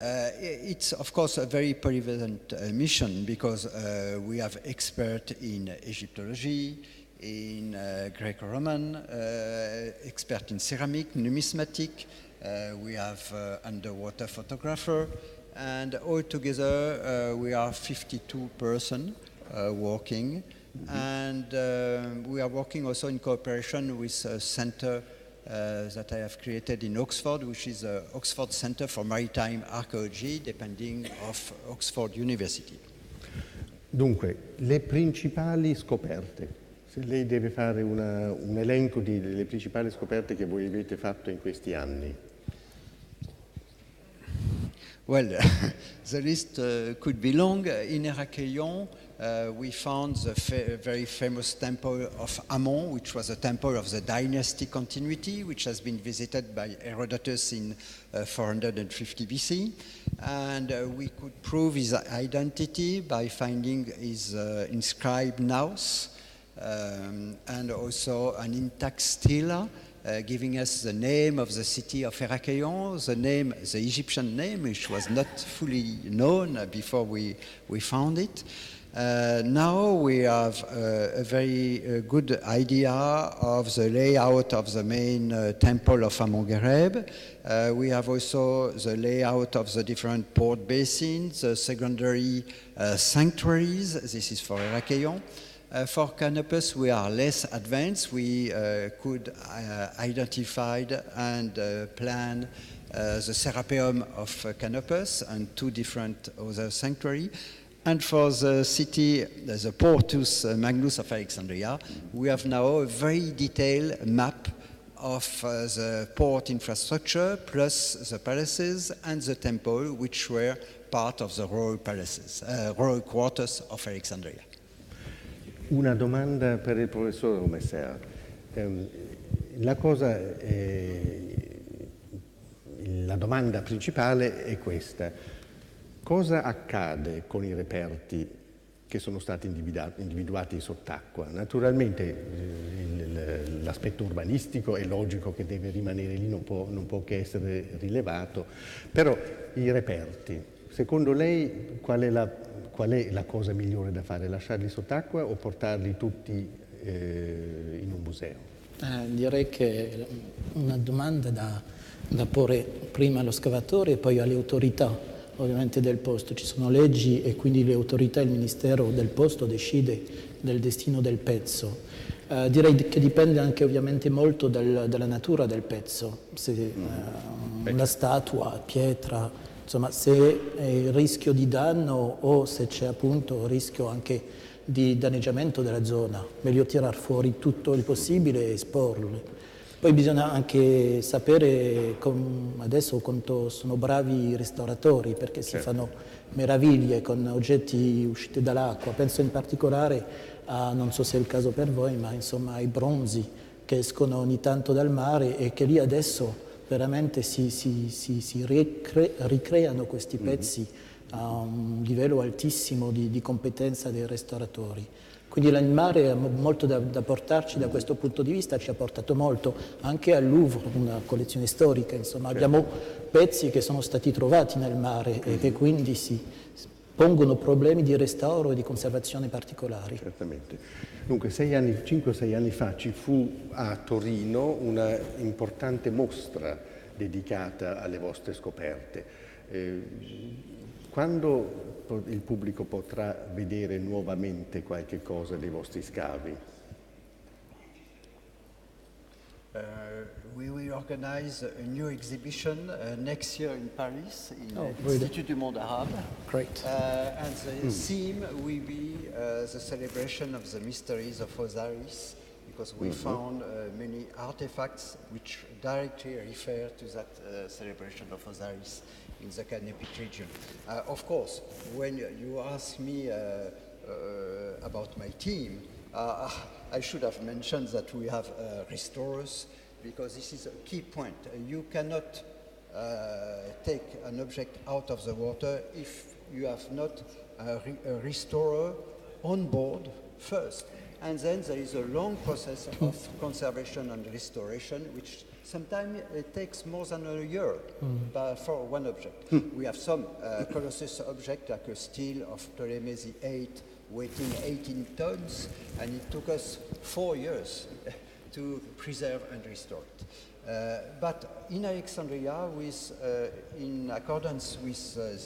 It's, of course, a very polyvalent mission because we have experts in Egyptology, in Greco-Roman, expert in ceramic, numismatic. We have underwater photographer, and all together we are 52 persons working. And we are working also in cooperation with a center that I have created in Oxford, which is the Oxford Center for Maritime Archaeology, depending of Oxford University. Dunque, le principali scoperte. Se lei deve fare un elenco delle principali scoperte che voi avete fatto in questi anni. Well, the list could be long. In Heraklion, we found the very famous temple of Amon, which was a temple of the dynasty continuity, which has been visited by Herodotus in 450 BC. And we could prove his identity by finding his inscribed naos, and also an intact stela, giving us the name of the city of Heraklion, the Egyptian name, which was not fully known before we found it. Now we have a very good idea of the layout of the main temple of Amon-Gereb. We have also the layout of the different port basins, the secondary sanctuaries. This is for Heraklion. For Canopus, we are less advanced. We could identify and plan the Serapeum of Canopus and two different other sanctuaries. And for the city, the Portus Magnus of Alexandria, we have now a very detailed map of the port infrastructure, plus the palaces and the temple, which were part of the royal quarters of Alexandria. Una domanda per il professor Messer. La domanda principale è questa. Cosa accade con i reperti che sono stati individuati sott'acqua? Naturalmente l'aspetto urbanistico è logico che deve rimanere lì, non può che essere rilevato, però i reperti, secondo lei qual è la cosa migliore da fare? Lasciarli sott'acqua o portarli tutti in un museo? Direi che è una domanda da porre prima allo scavatore e poi alle autorità ovviamente del posto. Ci sono leggi e quindi le autorità, il ministero del posto decide del destino del pezzo. Direi che dipende anche ovviamente molto dalla natura del pezzo, se una statua, pietra, insomma se è il rischio di danno o se c'è appunto il rischio anche di danneggiamento della zona, meglio tirar fuori tutto il possibile e esporle. Poi bisogna anche sapere adesso quanto sono bravi i restauratori, perché si fanno meraviglie con oggetti usciti dall'acqua. Penso in particolare a, non so se è il caso per voi, ma insomma ai bronzi che escono ogni tanto dal mare e che lì adesso veramente si ricreano questi pezzi a un livello altissimo di competenza dei restauratori. Quindi il mare ha molto da portarci da questo punto di vista, ci ha portato molto, anche al Louvre, una collezione storica, insomma abbiamo pezzi che sono stati trovati nel mare e che quindi si pongono problemi di restauro e di conservazione particolari. Certamente. Dunque 5 o 6 anni fa ci fu a Torino una importante mostra dedicata alle vostre scoperte. Quando il pubblico potrà vedere nuovamente qualche cosa dei vostri scavi? We will organize a new exhibition next year in Paris, in really? Institut du Monde Arabe. Great. And the theme will be the celebration of the mysteries of Osiris, because we found many artifacts which directly refer to that celebration of Osiris in the Canopus region. Of course, when you ask me about my team, I should have mentioned that we have restorers, because this is a key point. You cannot take an object out of the water if you have not a restorer on board first. And then there is a long process of conservation and restoration, which sometimes it takes more than a year for one object. We have some Colossus object, like a stele of Ptolemy VIII, weighing 18 tons, and it took us 4 years to preserve and restore it. But in Alexandria, in accordance with the